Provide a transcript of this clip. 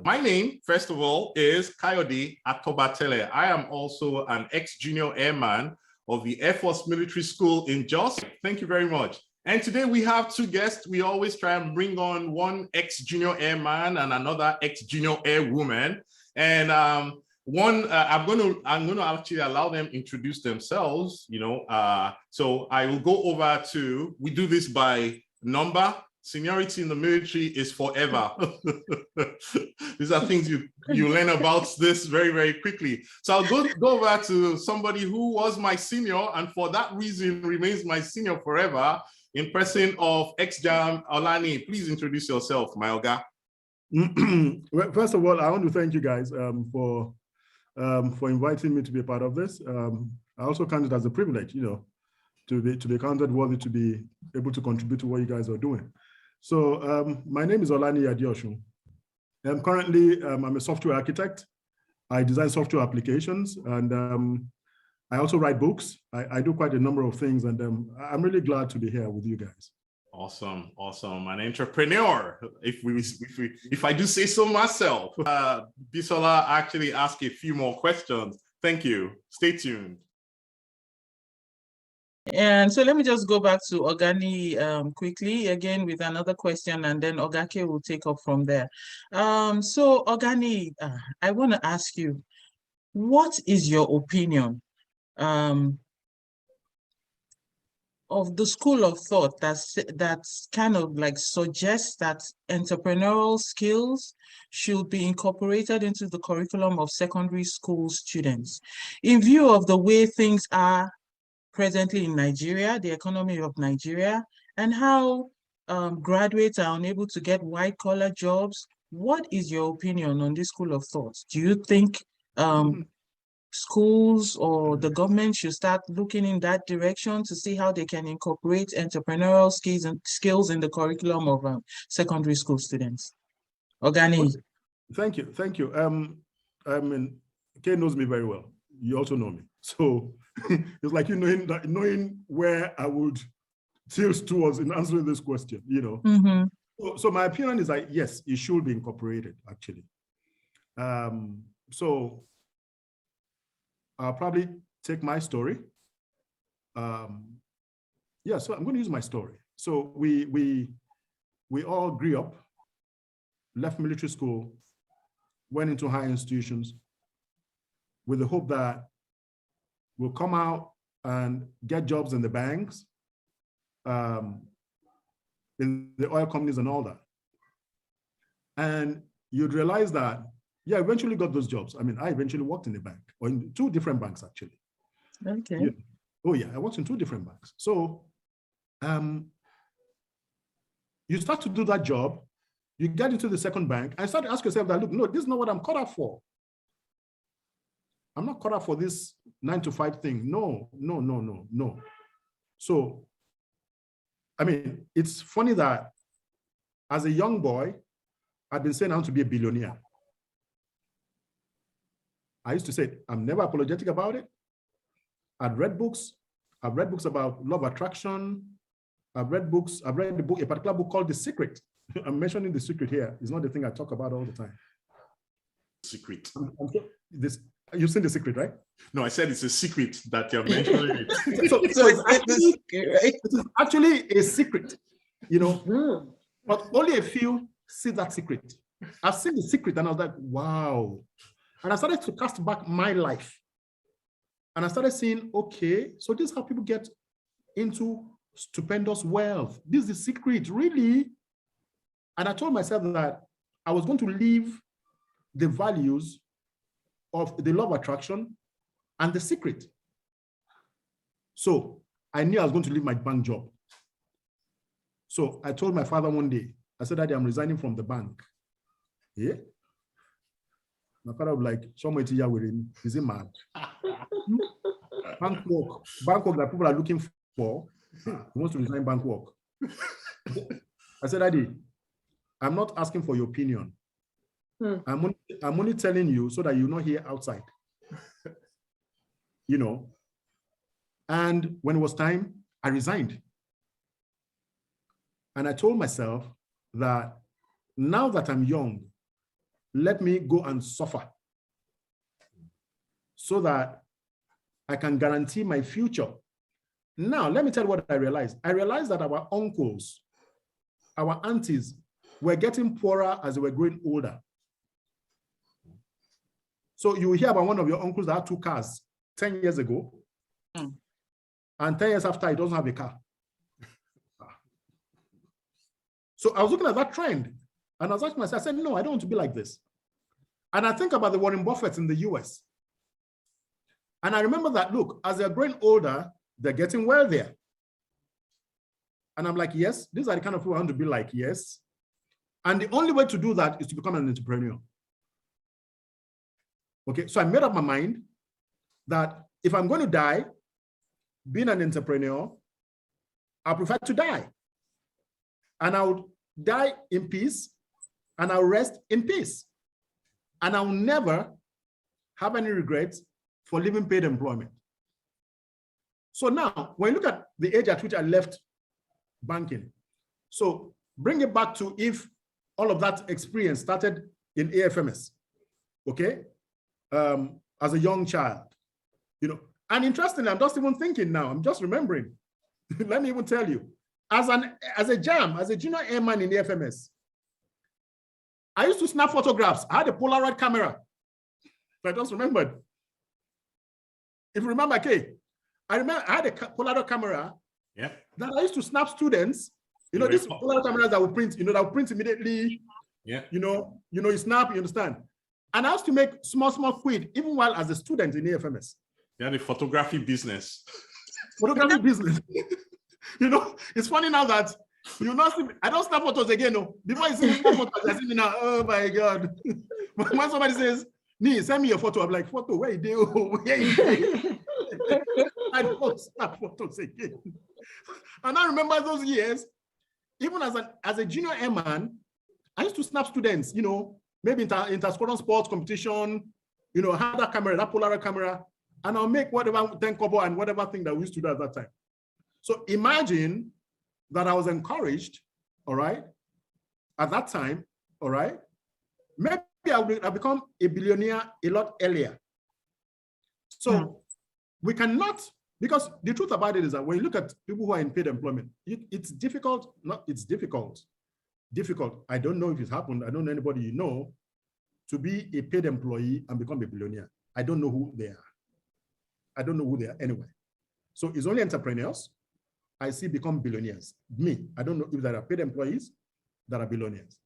My name, first of all, is Kayode Atobatele. I am also an ex-junior airman of the Air Force Military School in Jos. Thank you very much. And today we have two guests. We always try and bring on one ex-junior airman and another ex-junior airwoman. And I'm going to actually allow them introduce themselves. So I will go over to. We do this by number. Seniority in the military is forever. These are things you learn about this very, very quickly. So I'll go over to somebody who was my senior and for that reason remains my senior forever, in person of ex-jam Olani. Please introduce yourself, my Oga. Well, first of all, I want to thank you guys for inviting me to be a part of this. I also count it as a privilege, to be counted worthy to be able to contribute to what you guys are doing. So my name is Olani Adioshun. Currently, I'm a software architect. I design software applications, and I also write books. I do quite a number of things, and I'm really glad to be here with you guys. Awesome, awesome. An entrepreneur, if I do say so myself. Bisola actually asked a few more questions. Thank you. Stay tuned. And so let me just go back to Ogani quickly again with another question, and then Ogake will take up from there. So Ogani, I want to ask you, what is your opinion of the school of thought that's kind of like suggests that entrepreneurial skills should be incorporated into the curriculum of secondary school students in view of the way things are presently in Nigeria, the economy of Nigeria, and how graduates are unable to get white-collar jobs? What is your opinion on this school of thought? Do you think schools or the government should start looking in that direction to see how they can incorporate entrepreneurial skills in the curriculum of secondary school students? Ogani. Thank you. I mean, Kay knows me very well. You also know me. So it's like knowing where I would tilt towards in answering this question, So my opinion is that, yes, it should be incorporated, actually. So I'll probably take my story. So I'm going to use my story. So we all grew up, left military school, went into higher institutions with the hope that we'll come out and get jobs in the banks, in the oil companies and all that. And you'd realize that, yeah, eventually got those jobs. I mean, I eventually worked in a bank, or in 2 different banks, actually. Okay. Yeah. Oh yeah, I worked in 2 different banks. So you start to do that job, you get into the second bank, and start to ask yourself that, look, no, this is not what I'm cut out for. I'm not cut out for this 9-to-5 thing. No. So, I mean, it's funny that as a young boy, I've been saying I want to be a billionaire. I used to say, I'm never apologetic about it. I've read books about law of attraction. I've read a particular book called The Secret. I'm mentioning The Secret here. It's not the thing I talk about all the time. Secret. You've seen The Secret, right? No, I said it's a secret that you're mentioning it. so it's actually a secret, but only a few see that secret. I've seen The Secret and I was like, wow. And I started to cast back my life. And I started saying, okay, so this is how people get into stupendous wealth. This is the secret, really. And I told myself that I was going to leave the values of the law of attraction and The Secret. So I knew I was going to leave my bank job. So I told my father one day, I said, Daddy, I'm resigning from the bank. Yeah. My father was like, is he mad? Bank work that people are looking for, he wants to resign bank work. I said, Daddy, I'm not asking for your opinion. I'm only telling you so that you're not here outside. And when it was time, I resigned. And I told myself that now that I'm young, let me go and suffer so that I can guarantee my future. Now, let me tell you what I realized. I realized that our uncles, our aunties were getting poorer as they were growing older. So you hear about one of your uncles that had 2 cars 10 years ago, and 10 years after, he doesn't have a car. So I was looking at that trend, and I was asking myself, I said, no, I don't want to be like this. And I think about the Warren Buffett in the US. And I remember that, look, as they're growing older, they're getting wealthier. And I'm like, yes, these are the kind of people I want to be like, yes. And the only way to do that is to become an entrepreneur. Okay, so I made up my mind that if I'm going to die, being an entrepreneur, I prefer to die. And I would die in peace, and I'll rest in peace. And I'll never have any regrets for leaving paid employment. So now, when you look at the age at which I left banking, so bring it back to if all of that experience started in AFMS, okay, as a young child, you know. And interestingly, I'm just even thinking now, I'm just remembering, let me even tell you, as a junior airman in AFMS, I used to snap photographs. I had a Polaroid camera. I just remembered. If you remember, Kay, I had a Polaroid camera that I used to snap students. You know, these Polaroid cameras that will print, that will print immediately. Yeah. You snap, you understand? And I used to make small quid, even while as a student in AFMS. Yeah, the photography business. Photography business. It's funny now that I don't snap photos again. No, before you see me snap photos, I see me now. Oh my God! When somebody says, "Nee, send me a photo," I'm like, "Photo? Where you do? Where you do?" I don't snap photos again. And I remember those years. Even as a junior airman, I used to snap students. Maybe inter-squadron sports competition. I had that camera, that Polaroid camera, and I'll make whatever 10 kobo and whatever thing that we used to do at that time. So imagine that I was encouraged, all right, at that time, all right, maybe I'll become a billionaire a lot earlier. So we cannot, because the truth about it is that when you look at people who are in paid employment, it's difficult. It's difficult. I don't know if it's happened. I don't know anybody to be a paid employee and become a billionaire. I don't know who they are. I don't know who they are anyway. So it's only entrepreneurs I see become billionaires. Me, I don't know if there are paid employees that are billionaires.